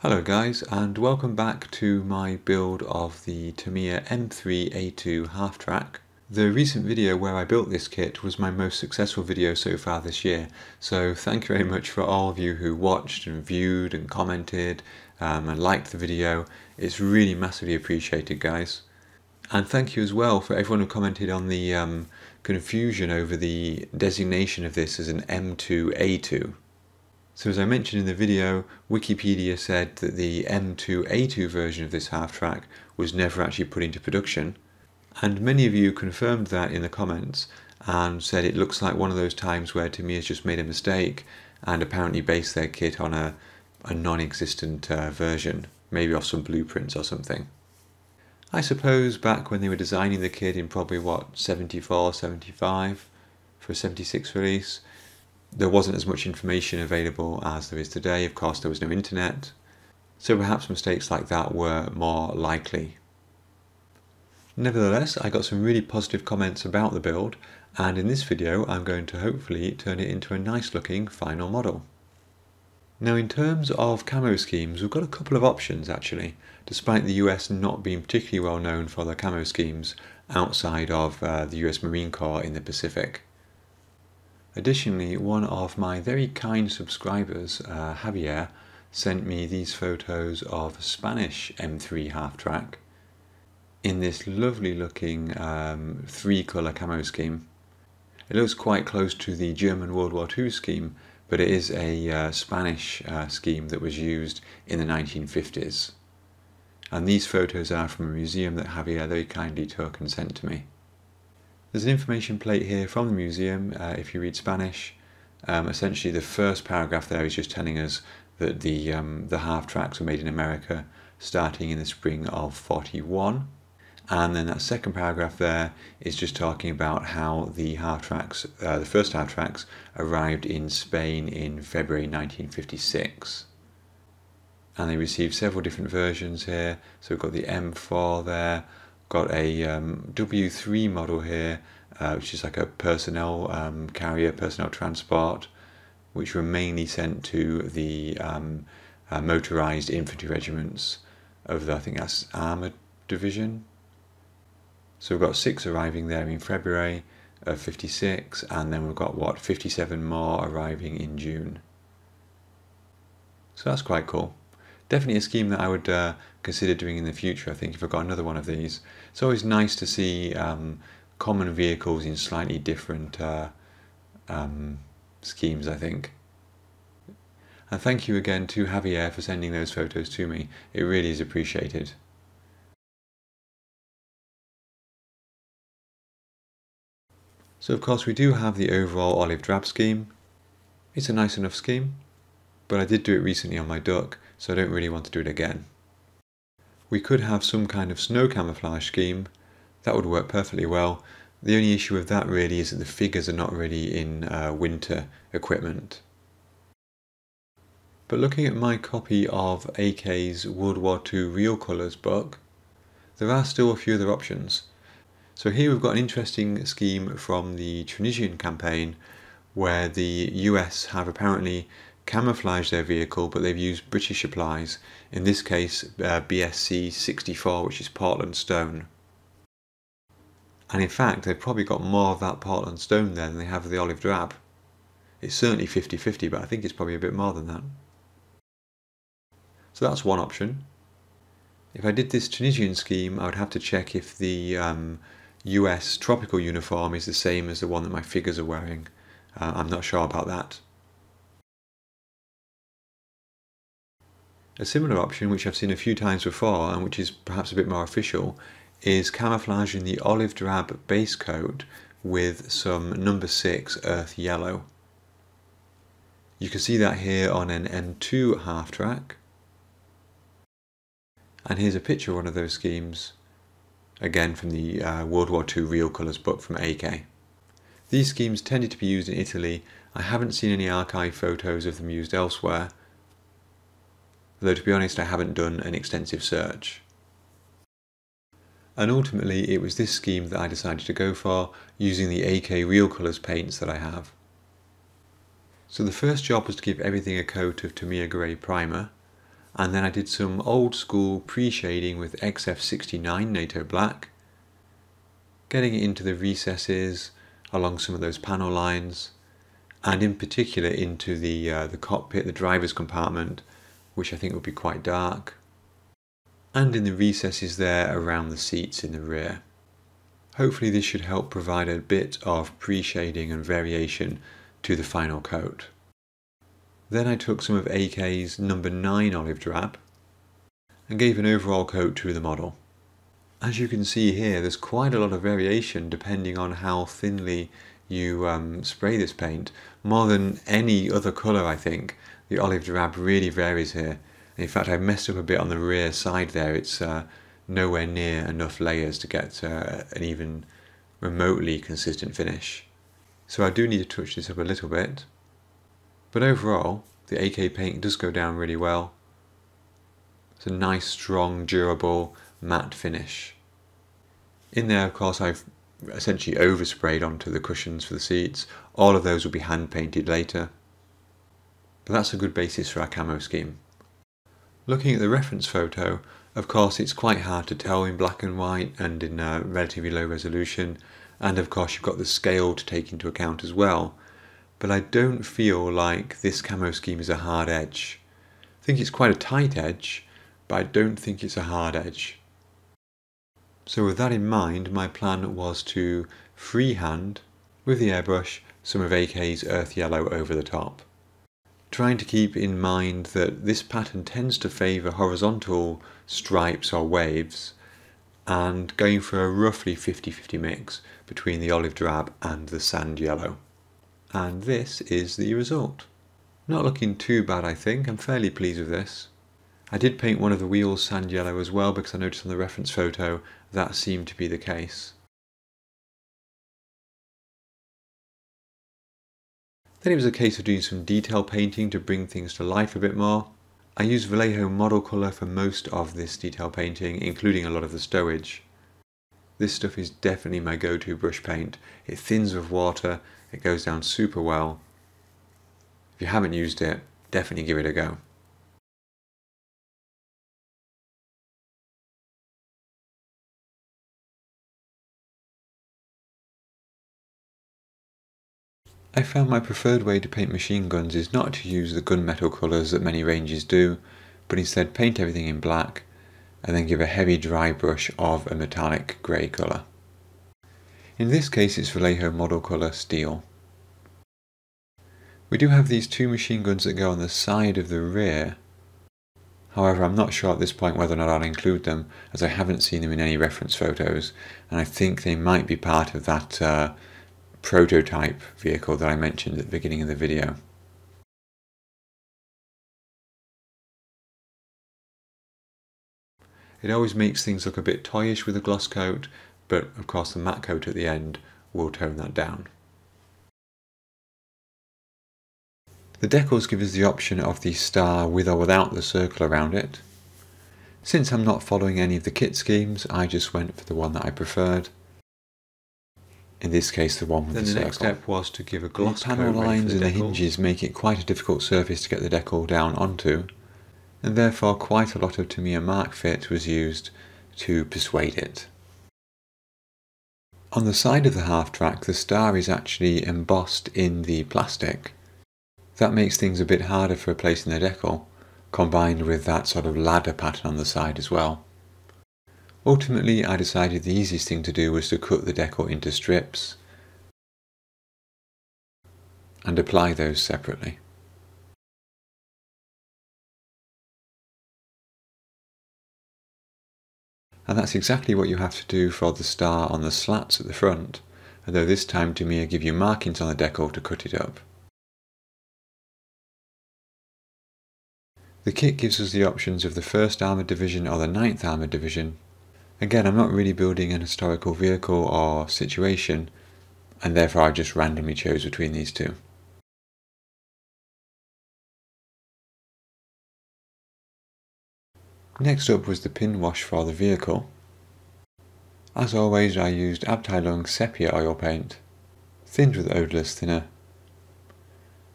Hello guys, and welcome back to my build of the Tamiya M3A2 Halftrack. The recent video where I built this kit was my most successful video so far this year, so thank you very much for all of you who watched and viewed and commented and liked the video. It's really massively appreciated, guys. And thank you as well for everyone who commented on the confusion over the designation of this as an M2A2. So as I mentioned in the video, Wikipedia said that the M2A2 version of this half-track was never actually put into production, and many of you confirmed that in the comments and said it looks like one of those times where Tamiya's just made a mistake and apparently based their kit on a non-existent version, maybe off some blueprints or something. I suppose back when they were designing the kit in probably what, 74, 75 for a 76 release, there wasn't as much information available as there is today. Of course, there was no internet, so perhaps mistakes like that were more likely. Nevertheless, I got some really positive comments about the build, and in this video I'm going to hopefully turn it into a nice looking final model. Now, in terms of camo schemes, we've got a couple of options actually, despite the US not being particularly well known for their camo schemes outside of the US Marine Corps in the Pacific. Additionally, one of my very kind subscribers, Javier, sent me these photos of Spanish M3 half-track in this lovely looking 3-colour camo scheme. It looks quite close to the German World War II scheme, but it is a Spanish scheme that was used in the 1950s. And these photos are from a museum that Javier very kindly took and sent to me. There's an information plate here from the museum if you read Spanish. Essentially the first paragraph there is just telling us that the half-tracks were made in America starting in the spring of '41. And then that second paragraph there is just talking about how the half-tracks, the first half-tracks, arrived in Spain in February 1956. And they received several different versions here. So we've got the M4 there. Got a W3 model here, which is like a personnel carrier, personnel transport, which were mainly sent to the motorised infantry regiments of the, I think that's Armoured Division. So we've got 6 arriving there in February of '56, and then we've got what, 57 more arriving in June. So that's quite cool. Definitely a scheme that I would consider doing in the future, I think, if I've got another one of these. It's always nice to see common vehicles in slightly different schemes, I think. And thank you again to Javier for sending those photos to me. It really is appreciated. So of course we do have the overall olive drab scheme. It's a nice enough scheme, but I did do it recently on my duck, so I don't really want to do it again. We could have some kind of snow camouflage scheme. That would work perfectly well. The only issue with that really is that the figures are not really in winter equipment. But looking at my copy of AK's World War II Real Colours book, there are still a few other options. So here we've got an interesting scheme from the Tunisian campaign where the US have apparently camouflaged their vehicle, but they've used British supplies, in this case BSC 64, which is Portland stone. And in fact they've probably got more of that Portland stone there than they have of the olive drab. It's certainly 50-50, but I think it's probably a bit more than that. So that's one option. If I did this Tunisian scheme, I would have to check if the US tropical uniform is the same as the one that my figures are wearing. I'm not sure about that. A similar option, which I've seen a few times before and which is perhaps a bit more official, is camouflaging the olive drab base coat with some number 6 earth yellow. You can see that here on an M2 half-track. And here's a picture of one of those schemes, again from the World War II Real Colours book from AK. These schemes tended to be used in Italy. I haven't seen any archive photos of them used elsewhere, though to be honest I haven't done an extensive search. And ultimately it was this scheme that I decided to go for, using the AK Real Colours paints that I have. So the first job was to give everything a coat of Tamiya Grey primer, and then I did some old school pre-shading with XF69 NATO black, getting it into the recesses along some of those panel lines, and in particular into the cockpit, the driver's compartment, which I think would be quite dark, and in the recesses there around the seats in the rear. Hopefully this should help provide a bit of pre-shading and variation to the final coat. Then I took some of AK's number 9 olive drab and gave an overall coat to the model. As you can see here, there's quite a lot of variation depending on how thinly you spray this paint. More than any other colour, I think, the olive drab really varies here. In fact, I've messed up a bit on the rear side there. It's nowhere near enough layers to get an even remotely consistent finish. So I do need to touch this up a little bit. But overall, the AK paint does go down really well. It's a nice, strong, durable, matte finish. In there, of course, I've essentially oversprayed onto the cushions for the seats. All of those will be hand painted later. But that's a good basis for our camo scheme. Looking at the reference photo, of course it's quite hard to tell in black and white and in relatively low resolution, and of course you've got the scale to take into account as well. But I don't feel like this camo scheme is a hard edge. I think it's quite a tight edge, but I don't think it's a hard edge. So with that in mind, my plan was to freehand, with the airbrush, some of AK's earth yellow over the top. Trying to keep in mind that this pattern tends to favour horizontal stripes or waves, and going for a roughly 50-50 mix between the olive drab and the sand yellow. And this is the result. Not looking too bad, I think. I'm fairly pleased with this. I did paint one of the wheels sand yellow as well because I noticed on the reference photo that seemed to be the case. Then it was a case of doing some detail painting to bring things to life a bit more. I used Vallejo model colour for most of this detail painting, including a lot of the stowage. This stuff is definitely my go-to brush paint. It thins with water, it goes down super well. If you haven't used it, definitely give it a go. I found my preferred way to paint machine guns is not to use the gunmetal colours that many ranges do, but instead paint everything in black and then give a heavy dry brush of a metallic grey colour. In this case it's Vallejo model colour steel. We do have these two machine guns that go on the side of the rear. However, I'm not sure at this point whether or not I'll include them, as I haven't seen them in any reference photos, and I think they might be part of that prototype vehicle that I mentioned at the beginning of the video. It always makes things look a bit toyish with a gloss coat, but of course the matte coat at the end will tone that down. The decals give us the option of the star with or without the circle around it. Since I'm not following any of the kit schemes, I just went for the one that I preferred. In this case, the one with the circle. Then the next step was to give a gloss coat. The panel lines and the hinges make it quite a difficult surface to get the decal down onto, and therefore quite a lot of Tamiya Mark Fit was used to persuade it. On the side of the half-track, the star is actually embossed in the plastic. That makes things a bit harder for placing the decal, combined with that sort of ladder pattern on the side as well. Ultimately, I decided the easiest thing to do was to cut the decal into strips and apply those separately. And that's exactly what you have to do for the star on the slats at the front, although this time Tamiya give you markings on the decal to cut it up. The kit gives us the options of the 1st Armoured Division or the 9th Armoured Division. Again, I'm not really building an historical vehicle or situation, and therefore I just randomly chose between these two. Next up was the pin wash for the vehicle. As always, I used Abteilung sepia oil paint, thinned with odourless thinner,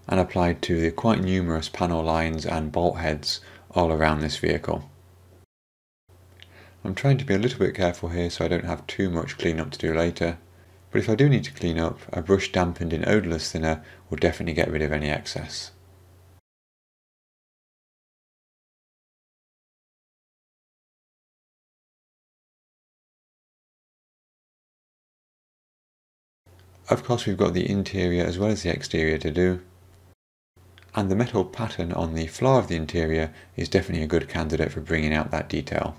and applied to the quite numerous panel lines and bolt heads all around this vehicle. I'm trying to be a little bit careful here so I don't have too much cleanup to do later, but if I do need to clean up, a brush dampened in odourless thinner will definitely get rid of any excess. Of course we've got the interior as well as the exterior to do, and the metal pattern on the floor of the interior is definitely a good candidate for bringing out that detail.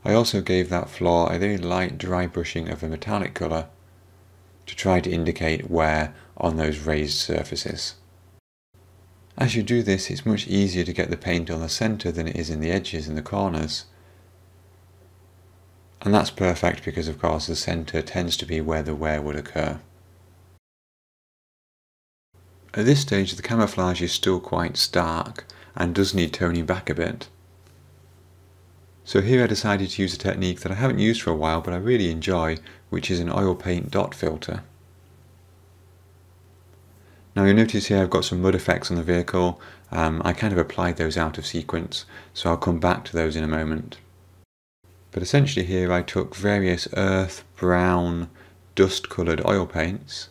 I also gave that floor a very light dry brushing of a metallic colour to try to indicate wear on those raised surfaces. As you do this, it's much easier to get the paint on the centre than it is in the edges and the corners. And that's perfect because of course the centre tends to be where the wear would occur. At this stage the camouflage is still quite stark and does need toning back a bit. So here I decided to use a technique that I haven't used for a while but I really enjoy, which is an oil paint dot filter. Now you'll notice here I've got some mud effects on the vehicle. I kind of applied those out of sequence, so I'll come back to those in a moment. But essentially here I took various earth, brown, dust coloured oil paints,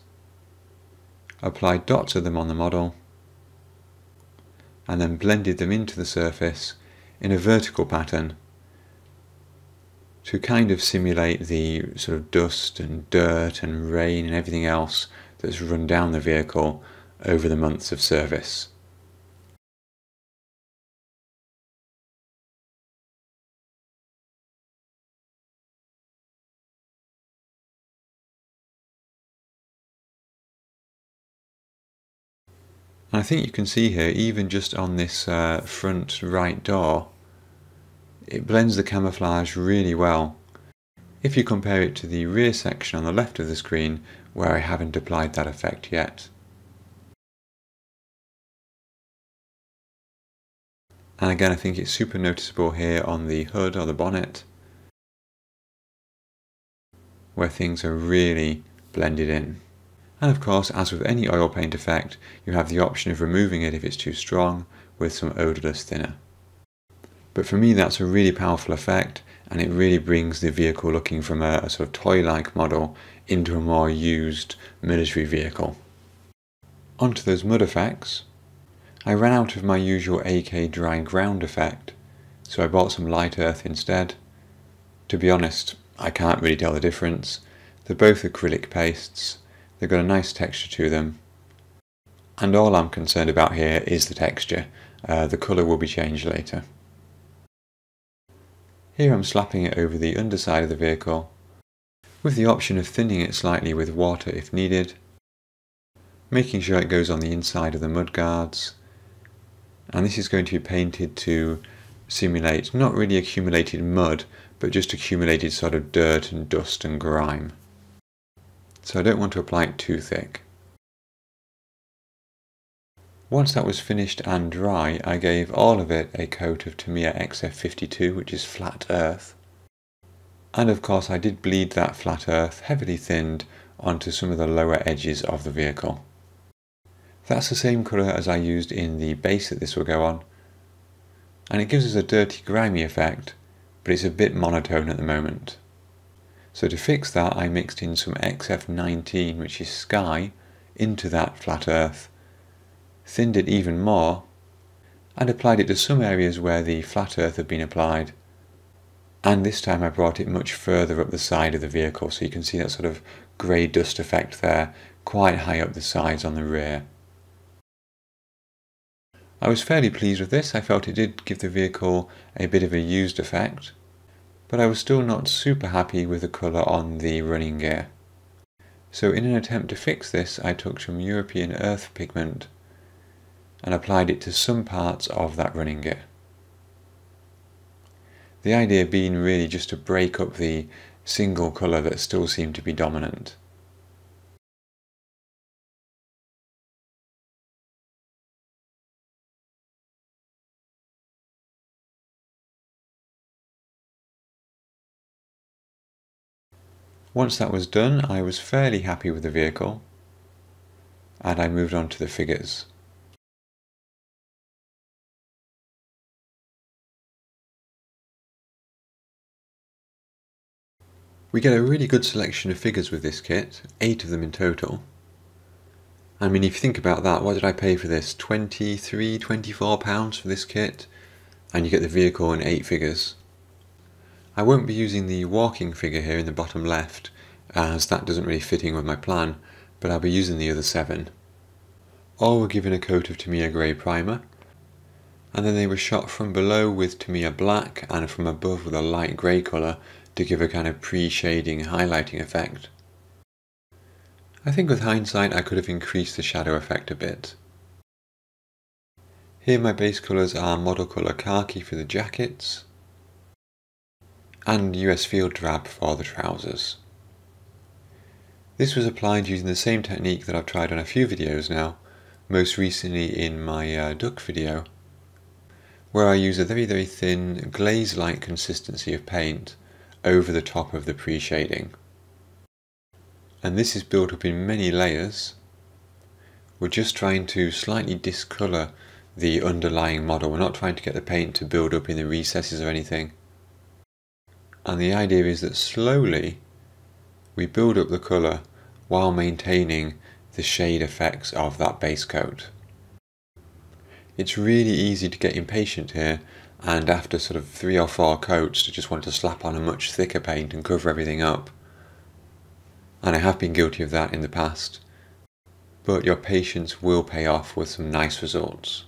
applied dots of them on the model, and then blended them into the surface in a vertical pattern to kind of simulate the sort of dust and dirt and rain and everything else that's run down the vehicle over the months of service. And I think you can see here, even just on this front right door, it blends the camouflage really well. If you compare it to the rear section on the left of the screen, where I haven't applied that effect yet. And again, I think it's super noticeable here on the hood or the bonnet, where things are really blended in. And of course, as with any oil paint effect, you have the option of removing it if it's too strong with some odourless thinner. But for me that's a really powerful effect, and it really brings the vehicle looking from a sort of toy-like model into a more used military vehicle. Onto those mud effects. I ran out of my usual AK dry ground effect, so I bought some light earth instead. To be honest, I can't really tell the difference. They're both acrylic pastes, they've got a nice texture to them, and all I'm concerned about here is the texture. The colour will be changed later. Here I'm slapping it over the underside of the vehicle, with the option of thinning it slightly with water if needed, making sure it goes on the inside of the mud guards, and this is going to be painted to simulate not really accumulated mud, but just accumulated sort of dirt and dust and grime. So I don't want to apply it too thick. Once that was finished and dry, I gave all of it a coat of Tamiya XF52, which is flat earth. And of course I did bleed that flat earth, heavily thinned, onto some of the lower edges of the vehicle. That's the same colour as I used in the base that this will go on, and it gives us a dirty, grimy effect, but it's a bit monotone at the moment. So to fix that I mixed in some XF19, which is sky, into that flat earth, thinned it even more, and applied it to some areas where the flat earth had been applied, and this time I brought it much further up the side of the vehicle, so you can see that sort of grey dust effect there, quite high up the sides on the rear. I was fairly pleased with this. I felt it did give the vehicle a bit of a used effect, but I was still not super happy with the colour on the running gear. So in an attempt to fix this, I took some European earth pigment and applied it to some parts of that running gear. The idea being really just to break up the single colour that still seemed to be dominant. Once that was done, I was fairly happy with the vehicle, and I moved on to the figures. We get a really good selection of figures with this kit, 8 of them in total. I mean, if you think about that, what did I pay for this? £23, £24 for this kit, and you get the vehicle in 8 figures. I won't be using the walking figure here in the bottom left, as that doesn't really fit in with my plan, but I'll be using the other 7. All were given a coat of Tamiya grey primer, and then they were shot from below with Tamiya black and from above with a light grey colour to give a kind of pre-shading highlighting effect. I think with hindsight I could have increased the shadow effect a bit. Here my base colours are model colour khaki for the jackets and US field drab for the trousers. This was applied using the same technique that I've tried on a few videos now, most recently in my duck video, where I use a very thin glaze-like consistency of paint over the top of the pre-shading. And this is built up in many layers. We're just trying to slightly discolour the underlying model. We're not trying to get the paint to build up in the recesses or anything. And the idea is that slowly we build up the colour while maintaining the shade effects of that base coat. It's really easy to get impatient here, and after sort of 3 or 4 coats to just want to slap on a much thicker paint and cover everything up. And I have been guilty of that in the past, but your patience will pay off with some nice results.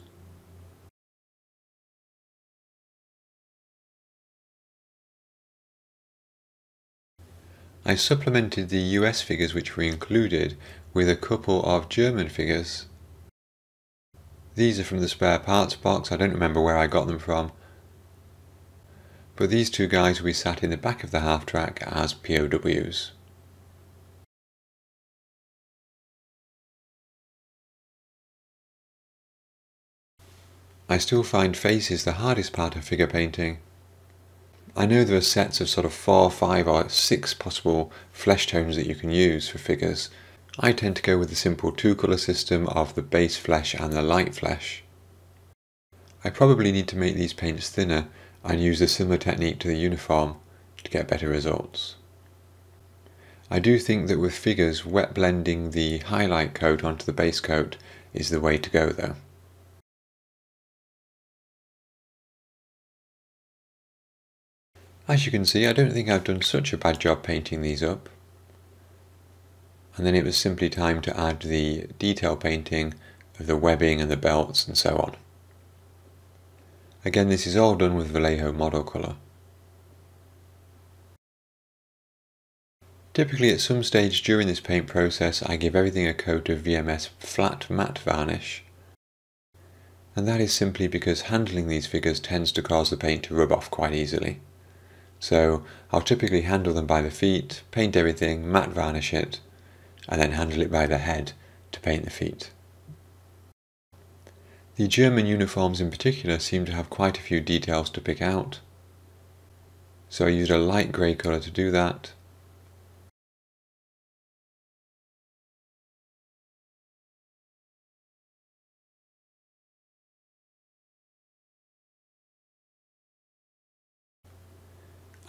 I supplemented the US figures which were included with a couple of German figures. These are from the spare parts box. I don't remember where I got them from, but these 2 guys will be sat in the back of the Halftrack as POWs. I still find faces the hardest part of figure painting. I know there are sets of sort of 4, 5 or 6 possible flesh tones that you can use for figures. I tend to go with the simple 2-colour system of the base flesh and the light flesh. I probably need to make these paints thinner and use a similar technique to the uniform to get better results. I do think that with figures, wet blending the highlight coat onto the base coat is the way to go though. As you can see, I don't think I've done such a bad job painting these up. And then it was simply time to add the detail painting of the webbing and the belts and so on. Again, this is all done with Vallejo model colour. Typically at some stage during this paint process I give everything a coat of VMS flat matte varnish, and that is simply because handling these figures tends to cause the paint to rub off quite easily. So I'll typically handle them by the feet, paint everything, matte varnish it, and then handle it by the head to paint the feet. The German uniforms in particular seem to have quite a few details to pick out, so I used a light grey colour to do that.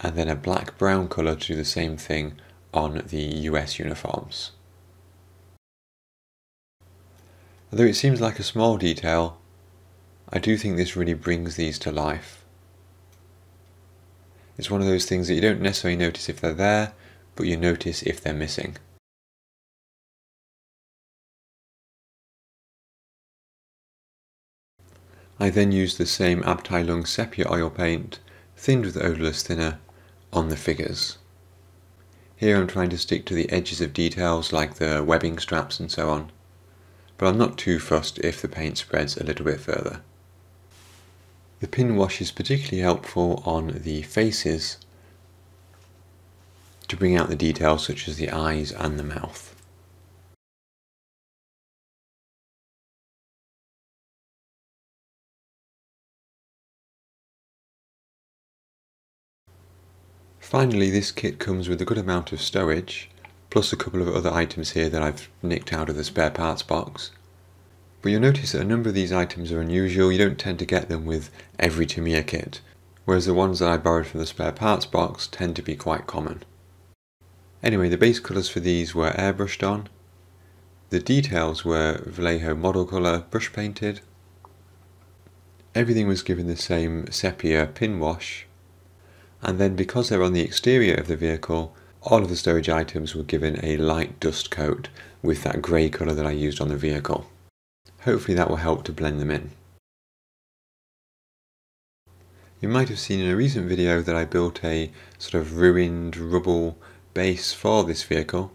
And then a black-brown colour to do the same thing on the US uniforms. Although it seems like a small detail, I do think this really brings these to life. It's one of those things that you don't necessarily notice if they're there, but you notice if they're missing. I then used the same Abteilung sepia oil paint, thinned with odourless thinner, on the figures. Here I'm trying to stick to the edges of details like the webbing straps and so on, but I'm not too fussed if the paint spreads a little bit further. The pin wash is particularly helpful on the faces to bring out the details such as the eyes and the mouth. Finally, this kit comes with a good amount of stowage, plus a couple of other items here that I've nicked out of the spare parts box. But you'll notice that a number of these items are unusual. You don't tend to get them with every Tamiya kit, whereas the ones that I borrowed from the spare parts box tend to be quite common. Anyway, the base colours for these were airbrushed on. The details were Vallejo model colour brush painted. Everything was given the same sepia pin wash. And then because they're on the exterior of the vehicle, all of the stowage items were given a light dust coat with that grey colour that I used on the vehicle. Hopefully that will help to blend them in. You might have seen in a recent video that I built a sort of ruined rubble base for this vehicle.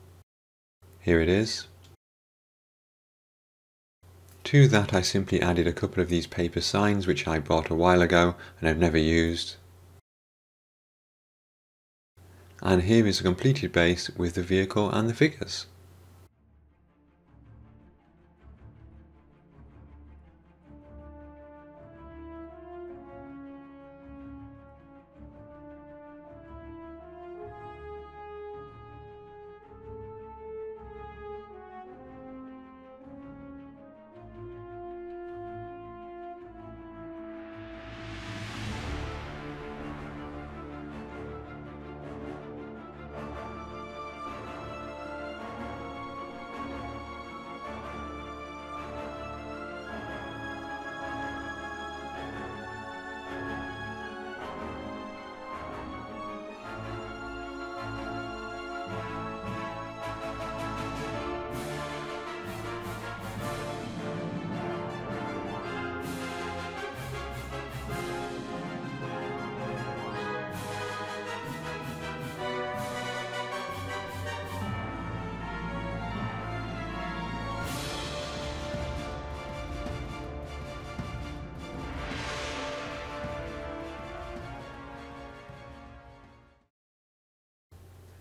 Here it is. To that I simply added a couple of these paper signs which I bought a while ago and I've never used. And here is a completed base with the vehicle and the figures.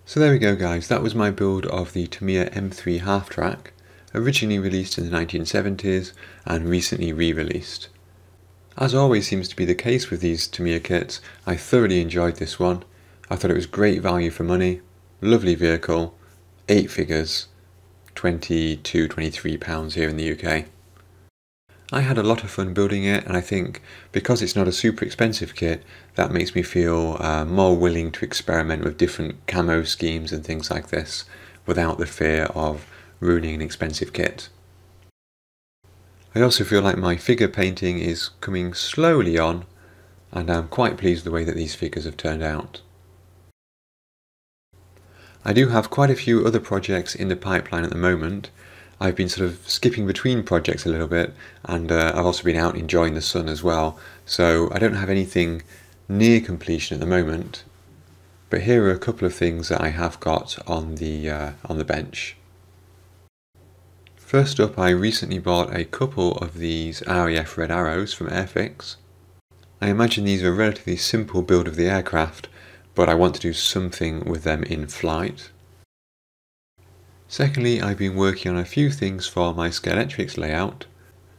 So there we go guys, that was my build of the Tamiya M3 Halftrack, originally released in the 1970s and recently re-released. As always seems to be the case with these Tamiya kits, I thoroughly enjoyed this one. I thought it was great value for money, lovely vehicle, 8 figures, £22–23 here in the UK. I had a lot of fun building it, and I think because it's not a super expensive kit, that makes me feel more willing to experiment with different camo schemes and things like this without the fear of ruining an expensive kit. I also feel like my figure painting is coming slowly on, and I'm quite pleased with the way that these figures have turned out. I do have quite a few other projects in the pipeline at the moment. I've been sort of skipping between projects a little bit, and I've also been out enjoying the sun as well, so I don't have anything near completion at the moment, but here are a couple of things that I have got on the bench. First up, I recently bought a couple of these RAF Red Arrows from Airfix. I imagine these are a relatively simple build of the aircraft, but I want to do something with them in flight. Secondly, I've been working on a few things for my Scalextrics layout.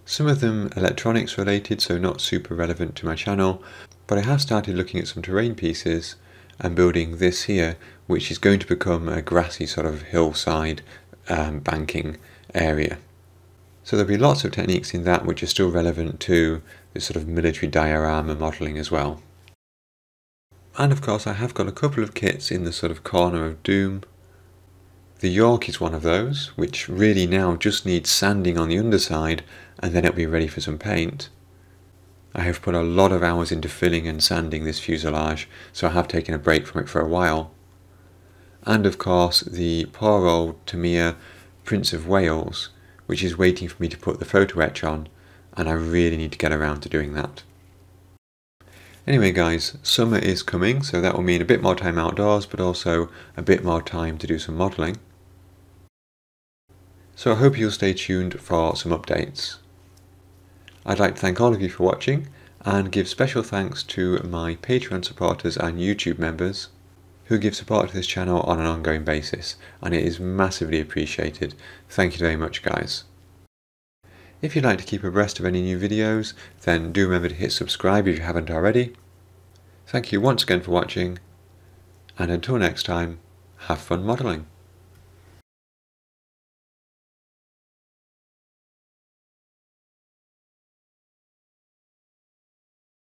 Some of them electronics related, so not super relevant to my channel, but I have started looking at some terrain pieces and building this here, which is going to become a grassy sort of hillside banking area. So there'll be lots of techniques in that which are still relevant to this sort of military diorama modelling as well. And of course I have got a couple of kits in the sort of corner of doom. The York is one of those, which really now just needs sanding on the underside and then it'll be ready for some paint. I have put a lot of hours into filling and sanding this fuselage, so I have taken a break from it for a while. And of course the poor old Tamiya Prince of Wales, which is waiting for me to put the photo etch on, and I really need to get around to doing that. Anyway guys, summer is coming, so that will mean a bit more time outdoors, but also a bit more time to do some modelling. So I hope you'll stay tuned for some updates. I'd like to thank all of you for watching, and give special thanks to my Patreon supporters and YouTube members who give support to this channel on an ongoing basis, and it is massively appreciated. Thank you very much guys. If you'd like to keep abreast of any new videos, then do remember to hit subscribe if you haven't already. Thank you once again for watching, and until next time, have fun modelling.